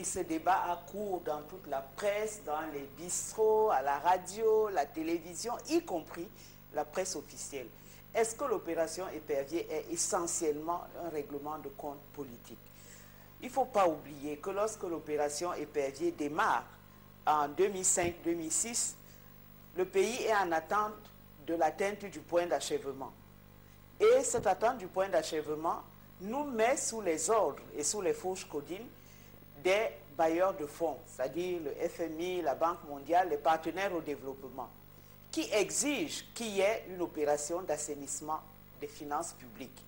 ce débat a cours dans toute la presse, dans les bistrots, à la radio, la télévision, y compris la presse officielle. Est-ce que l'opération Épervier est essentiellement un règlement de compte politique? Il ne faut pas oublier que lorsque l'opération Épervier démarre en 2005-2006, le pays est en attente de l'atteinte du point d'achèvement. Et cette attente du point d'achèvement nous met sous les ordres et sous les fourches codines des bailleurs de fonds, c'est-à-dire le FMI, la Banque mondiale, les partenaires au développement, qui exigent qu'il y ait une opération d'assainissement des finances publiques.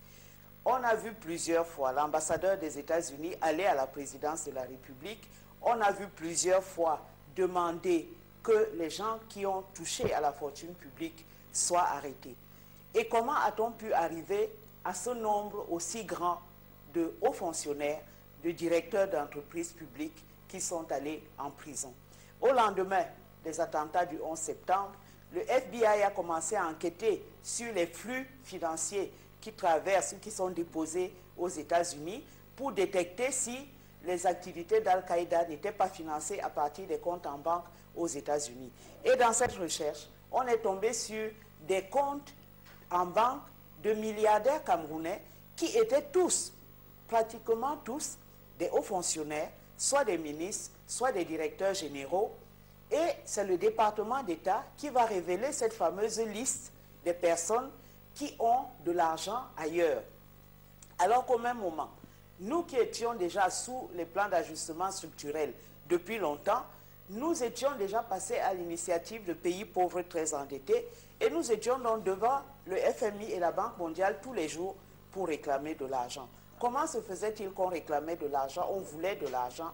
On a vu plusieurs fois l'ambassadeur des États-Unis aller à la présidence de la République. On a vu plusieurs fois demander que les gens qui ont touché à la fortune publique soient arrêtés. Et comment a-t-on pu arriver à ce nombre aussi grand de hauts fonctionnaires, de directeurs d'entreprises publiques qui sont allés en prison? Au lendemain des attentats du 11 septembre, le FBI a commencé à enquêter sur les flux financiers qui traversent ou qui sont déposés aux États-Unis pour détecter si les activités d'Al-Qaïda n'étaient pas financées à partir des comptes en banque aux États-Unis. Et dans cette recherche, on est tombé sur des comptes en banque de milliardaires camerounais qui étaient tous, pratiquement tous, des hauts fonctionnaires, soit des ministres, soit des directeurs généraux. Et c'est le département d'État qui va révéler cette fameuse liste des personnes qui ont de l'argent ailleurs. Alors qu'au même moment, nous qui étions déjà sous les plans d'ajustement structurel depuis longtemps, nous étions déjà passés à l'initiative de pays pauvres très endettés et nous étions donc devant le FMI et la Banque mondiale tous les jours pour réclamer de l'argent. Comment se faisait-il qu'on réclamait de l'argent, on voulait de l'argent,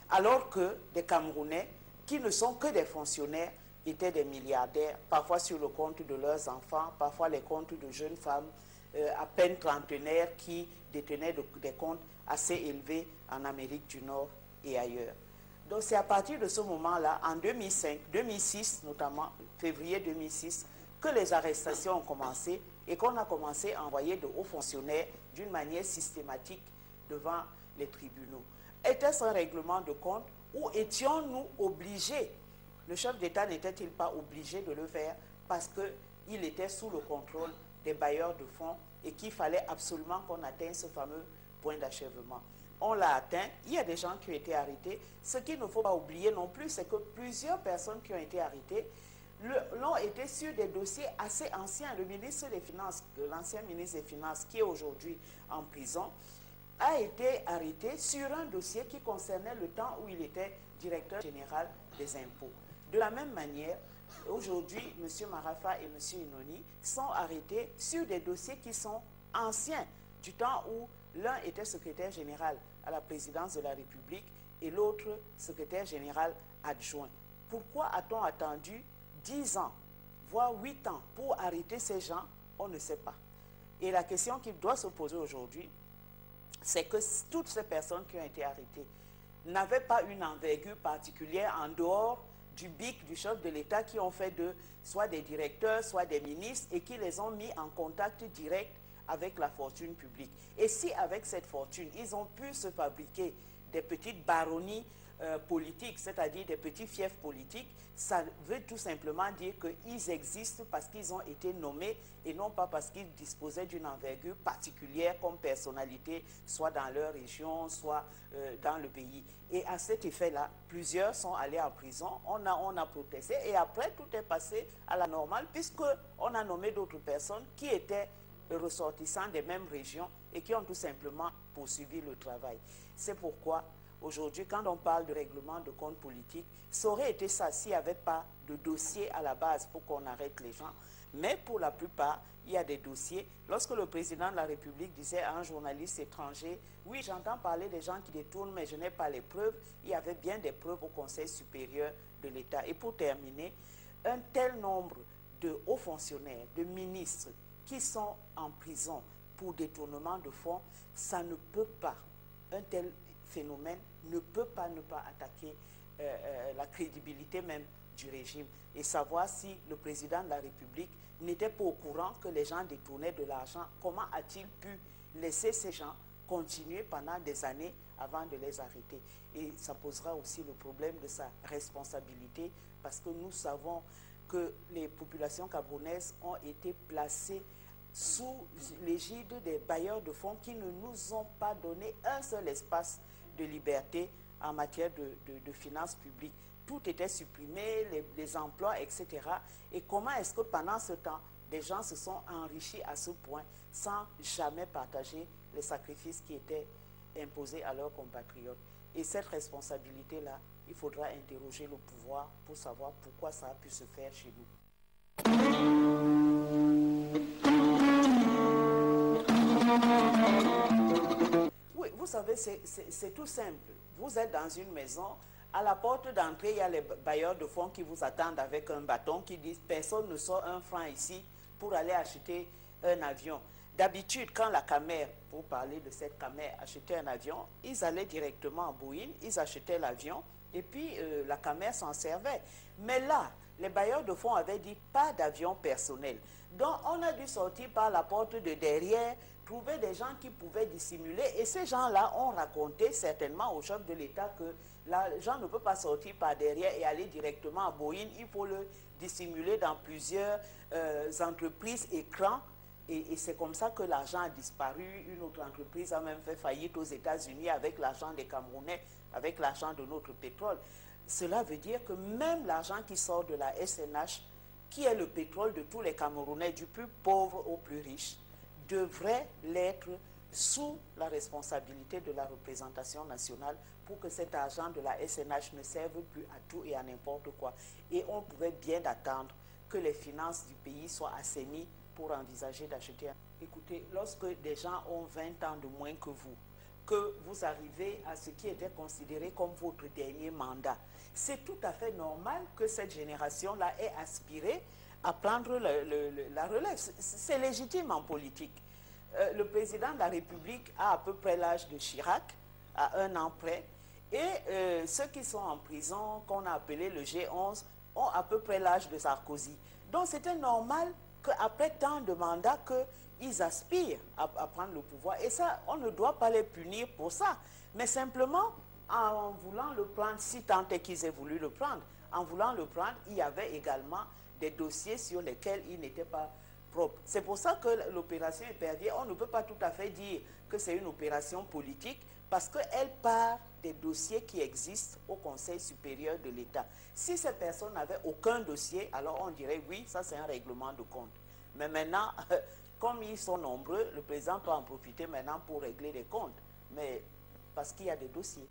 alors que des Camerounais qui ne sont que des fonctionnaires étaient des milliardaires, parfois sur le compte de leurs enfants, parfois les comptes de jeunes femmes à peine trentenaires qui détenaient des comptes assez élevés en Amérique du Nord et ailleurs. Donc c'est à partir de ce moment-là, en 2005, 2006 notamment, février 2006, que les arrestations ont commencé et qu'on a commencé à envoyer de hauts fonctionnaires d'une manière systématique devant les tribunaux. Était-ce un règlement de compte ou étions-nous obligés? Le chef d'État n'était-il pas obligé de le faire parce qu'il était sous le contrôle des bailleurs de fonds et qu'il fallait absolument qu'on atteigne ce fameux point d'achèvement? On l'a atteint, il y a des gens qui ont été arrêtés. Ce qu'il ne faut pas oublier non plus, c'est que plusieurs personnes qui ont été arrêtées l'ont été sur des dossiers assez anciens. Le ministre des Finances, l'ancien ministre des Finances, qui est aujourd'hui en prison, a été arrêté sur un dossier qui concernait le temps où il était directeur général des impôts. De la même manière, aujourd'hui, M. Marafa et M. Inoni sont arrêtés sur des dossiers qui sont anciens, du temps où l'un était secrétaire général à la présidence de la République et l'autre secrétaire général adjoint. Pourquoi a-t-on attendu 10 ans, voire 8 ans pour arrêter ces gens? On ne sait pas. Et la question qui doit se poser aujourd'hui, c'est que toutes ces personnes qui ont été arrêtées n'avaient pas une envergure particulière en dehors du BIC, du chef de l'État, qui ont fait d'eux soit des directeurs, soit des ministres et qui les ont mis en contact direct avec la fortune publique. Et si avec cette fortune, ils ont pu se fabriquer des petites baronnies politiques, c'est-à-dire des petits fiefs politiques, ça veut tout simplement dire qu'ils existent parce qu'ils ont été nommés et non pas parce qu'ils disposaient d'une envergure particulière comme personnalité, soit dans leur région, soit dans le pays. Et à cet effet-là, plusieurs sont allés en prison, on a protesté et après tout est passé à la normale puisqu'on a nommé d'autres personnes qui étaient ressortissants des mêmes régions et qui ont tout simplement poursuivi le travail. C'est pourquoi aujourd'hui, quand on parle de règlement de compte politique, ça aurait été ça s'il n'y avait pas de dossier à la base pour qu'on arrête les gens. Mais pour la plupart, il y a des dossiers. Lorsque le président de la République disait à un journaliste étranger, oui, j'entends parler des gens qui détournent, mais je n'ai pas les preuves, il y avait bien des preuves au Conseil supérieur de l'État. Et pour terminer, un tel nombre de hauts fonctionnaires, de ministres qui sont en prison pour détournement de fonds, ça ne peut pas, un tel phénomène ne peut pas ne pas attaquer la crédibilité même du régime et savoir si le président de la République n'était pas au courant que les gens détournaient de l'argent. Comment a-t-il pu laisser ces gens continuer pendant des années avant de les arrêter. Et ça posera aussi le problème de sa responsabilité, parce que nous savons que les populations camerounaises ont été placées sous l'égide des bailleurs de fonds qui ne nous ont pas donné un seul espace de liberté en matière de finances publiques. Tout était supprimé, les emplois, etc. Et comment est-ce que pendant ce temps, des gens se sont enrichis à ce point sans jamais partager les sacrifices qui étaient imposés à leurs compatriotes? Et cette responsabilité-là, il faudra interroger le pouvoir pour savoir pourquoi ça a pu se faire chez nous. Oui, vous savez, c'est tout simple. Vous êtes dans une maison, à la porte d'entrée, il y a les bailleurs de fonds qui vous attendent avec un bâton, qui disent « Personne ne sort un franc ici pour aller acheter un avion ». D'habitude, quand la Camer, pour parler de cette Camer, achetait un avion, ils allaient directement à Boeing, ils achetaient l'avion, et puis la Camer s'en servait. Mais là, les bailleurs de fonds avaient dit pas d'avion personnel. Donc on a dû sortir par la porte de derrière, trouver des gens qui pouvaient dissimuler, et ces gens-là ont raconté certainement au chef de l'État que l'argent ne peut pas sortir par derrière et aller directement à Boeing, il faut le dissimuler dans plusieurs entreprises écrans. Et c'est comme ça que l'argent a disparu. Une autre entreprise a même fait faillite aux États-Unis avec l'argent des Camerounais, avec l'argent de notre pétrole. Cela veut dire que même l'argent qui sort de la SNH, qui est le pétrole de tous les Camerounais, du plus pauvre au plus riche, devrait l'être sous la responsabilité de la représentation nationale pour que cet argent de la SNH ne serve plus à tout et à n'importe quoi. Et on pouvait bien attendre que les finances du pays soient assainies pour envisager d'acheter. Écoutez, lorsque des gens ont 20 ans de moins que vous arrivez à ce qui était considéré comme votre dernier mandat, c'est tout à fait normal que cette génération-là ait aspiré à prendre la relève. C'est légitime en politique. Le président de la République a à peu près l'âge de Chirac, à 1 an près, et ceux qui sont en prison, qu'on a appelé le G11, ont à peu près l'âge de Sarkozy. Donc c'était normal qu'après tant de mandats, qu'ils aspirent à prendre le pouvoir. Et ça, on ne doit pas les punir pour ça. Mais simplement, en voulant le prendre, si tant est qu'ils aient voulu le prendre, en voulant le prendre, il y avait également des dossiers sur lesquels ils n'étaient pas propres. C'est pour ça que l'opération Épervier, on ne peut pas tout à fait dire que c'est une opération politique, parce qu'elle part des dossiers qui existent au Conseil supérieur de l'État. Si ces personnes n'avaient aucun dossier, alors on dirait oui, ça c'est un règlement de compte. Mais maintenant, comme ils sont nombreux, le président peut en profiter maintenant pour régler les comptes. Mais parce qu'il y a des dossiers.